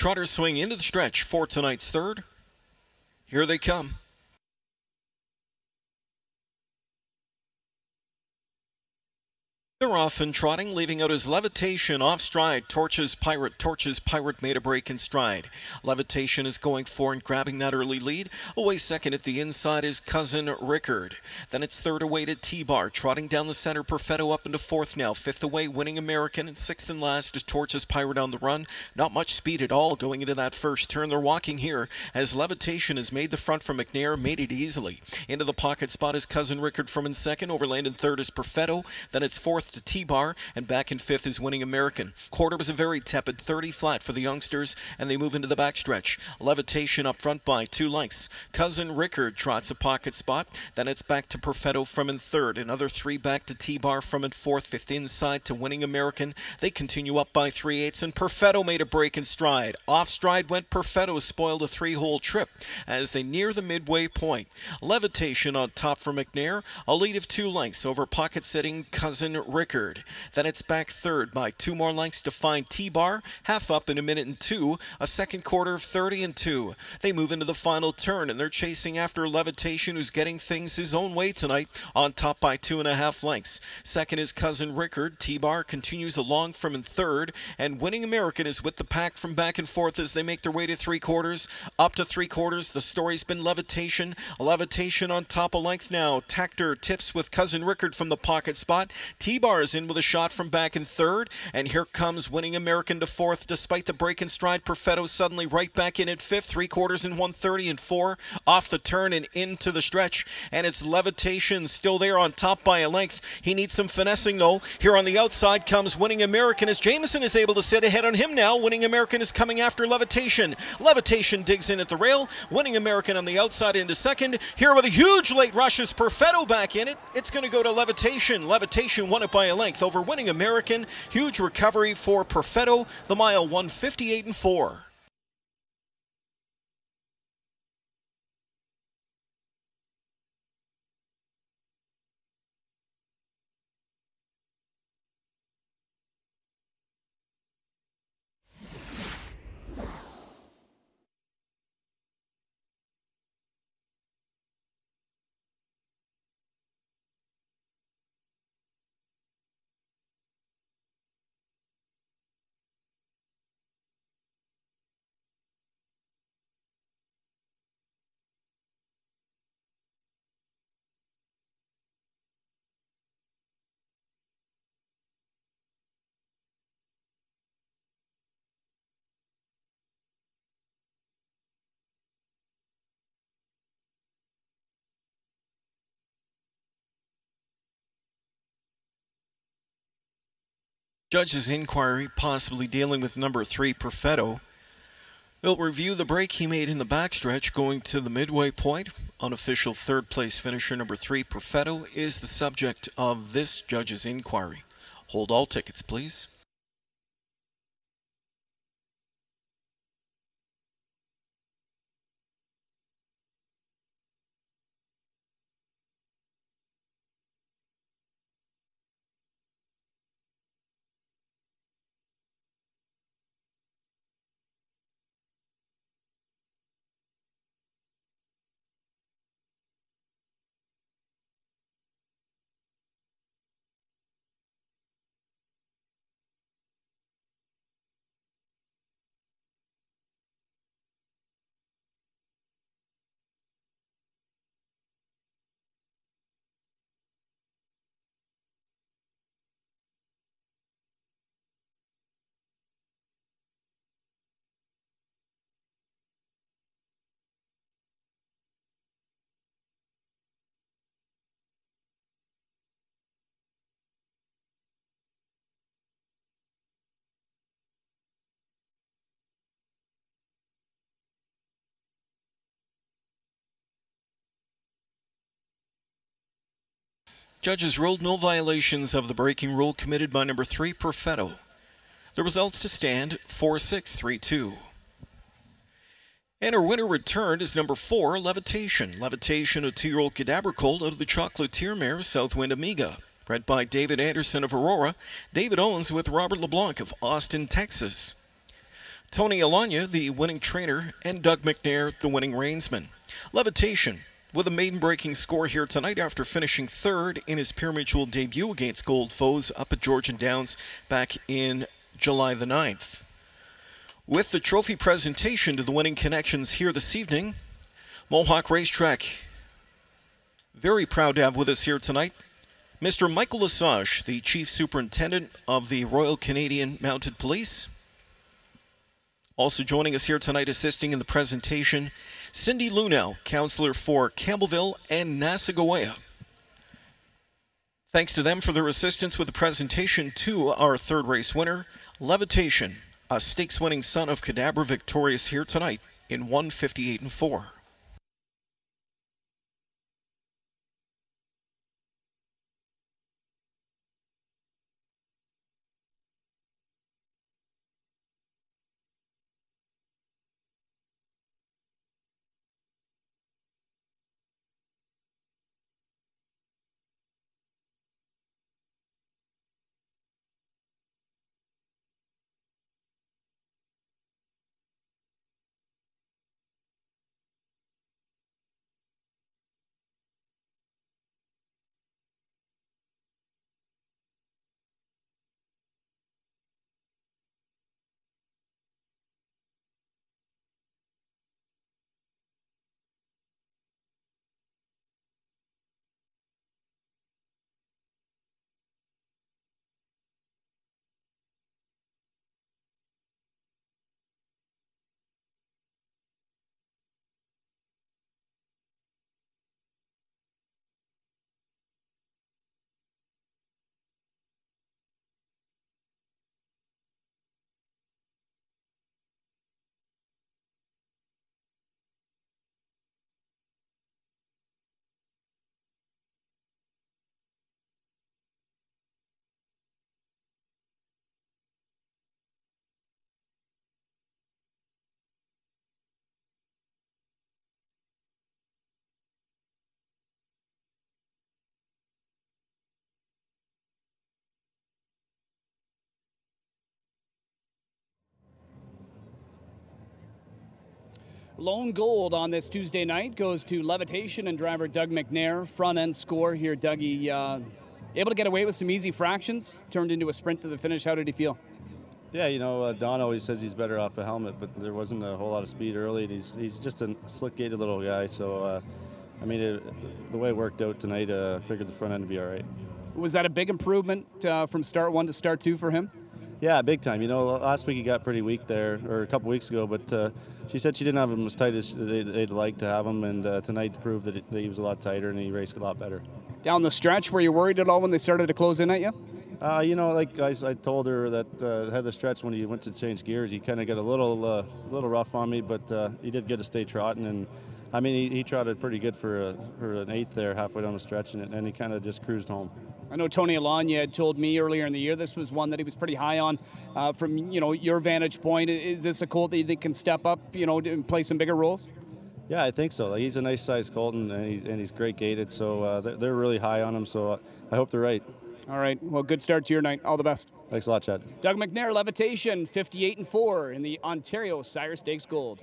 Trotters swing into the stretch for tonight's third. Here they come. They're off and trotting, leaving out his Levitation off stride. Torches Pirate made a break in stride. Levitation is going for and grabbing that early lead. Away second at the inside is Cousin Rickard. Then it's third away to T-Bar. Trotting down the center, Perfetto up into fourth now. Fifth away, Winning American. And sixth and last is Torches Pirate on the run. Not much speed at all going into that first turn. They're walking here as Levitation has made the front from McNair, made it easily. Into the pocket spot is Cousin Rickard from in second. Overland in third is Perfetto. Then it's fourth to T-Bar, and back in fifth is Winning American. Quarter was a very tepid 30 flat for the youngsters, and they move into the backstretch. Levitation up front by 2 lengths. Cousin Rickard trots a pocket spot. Then it's back to Perfetto from in third. Another 3 back to T-Bar from in fourth. Fifth inside to Winning American. They continue up by 3/8, and Perfetto made a break in stride. Off stride went Perfetto, spoiled a 3-hole trip as they near the midway point. Levitation on top for McNair, a lead of 2 lengths over pocket sitting Cousin Rickard. Then it's back third by 2 more lengths to find T-Bar, half up in 1 minute and 2, a second quarter of 30 and 2. They move into the final turn, and they're chasing after Levitation, who's getting things his own way tonight, on top by 2.5 lengths. Second is Cousin Rickard. T-Bar continues along from in third, and Winning American is with the pack from back and forth as they make their way to 3/4. Up to 3/4, the story's been Levitation. Levitation on top a length now. TRIACTOR tips with Cousin Rickard from the pocket spot. T-Bar is in with a shot from back in third, and here comes Winning American to fourth. Despite the break in stride, Perfetto suddenly right back in at fifth. 3/4 in 1:30 and 4, off the turn and into the stretch, and it's Levitation still there on top by a length. He needs some finessing though. Here on the outside comes Winning American as Jameson is able to sit ahead on him now. Winning American is coming after Levitation. Levitation digs in at the rail. Winning American on the outside into second. Here with a huge late rush is Perfetto back in it. It's going to go to Levitation. Levitation won it by a length over Winning American. Huge recovery for Perfetto. The mile 1:58 and 4. Judge's inquiry, possibly dealing with number 3, Perfetto. They'll review the break he made in the backstretch going to the midway point. Unofficial third place finisher number 3, Perfetto, is the subject of this judge's inquiry. Hold all tickets, please. Judges ruled no violations of the braking rule committed by number 3, Perfetto. The results to stand 4-6, 3-2. And her winner returned is number 4, Levitation. Levitation, a 2-year-old cadaver colt out of the Chocolatier mare, Southwind Amiga. Bred by David Anderson of Aurora. David owns with Robert LeBlanc of Austin, Texas. Tony Alanya, the winning trainer, and Doug McNair, the winning reinsman. Levitation, with a maiden-breaking score here tonight after finishing third in his pari-mutuel debut against Gold Foes up at Georgian Downs back in July the 9th. With the trophy presentation to the winning connections here this evening, Mohawk Racetrack, very proud to have with us here tonight Mr. Michael Lesage, the Chief Superintendent of the Royal Canadian Mounted Police. Also joining us here tonight assisting in the presentation, Cindy Lunow, Councillor for Campbellville and Nassagaweya. Thanks to them for their assistance with the presentation to our third race winner, Levitation, a stakes-winning son of Cadabra, victorious here tonight in 1:58.4. Lone gold on this Tuesday night goes to Levitation and driver Doug McNair. Front end score here. Dougie able to get away with some easy fractions, turned into a sprint to the finish. How did he feel? Yeah, you know, Don always says he's better off a helmet, but there wasn't a whole lot of speed early. He's just a slick-gated little guy, so I mean, the way it worked out tonight, I figured the front end would be all right. Was that a big improvement from start one to start two for him? Yeah, big time. You know, last week he got pretty weak there, or a couple weeks ago, but she said she didn't have him as tight as they'd like to have him, and tonight proved that he was a lot tighter and he raced a lot better. Down the stretch, were you worried at all when they started to close in at you? You know, like I told her that had the stretch when he went to change gears, he kind of got a little rough on me, but he did get to stay trotting, and I mean he trotted pretty good for an eighth there halfway down the stretch, and he kind of just cruised home. I know Tony Alanya had told me earlier in the year this was one that he was pretty high on. From your vantage point, is this a colt that you think can step up, and play some bigger roles? Yeah, I think so. Like, he's a nice sized colt, and he's great gated, so they're really high on him. So I hope they're right. All right. Well, good start to your night. All the best. Thanks a lot, Chad. Doug McNair, Levitation, 58-4 in the Ontario Sire Stakes Gold.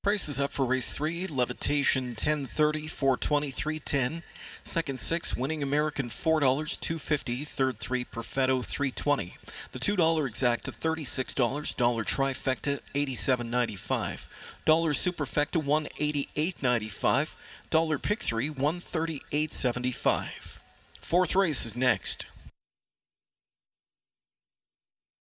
Prices up for race 3, Levitation 10.30, 4.20, 3.10. Second 6, Winning American $4, 2.50. Third 3, Perfetto 3.20. The $2 EXACTOR $36, dollar TRIACTOR $87.95. Dollar SUPERFECTA $188.95. Dollar Pick 3 $138.75. Fourth race is next.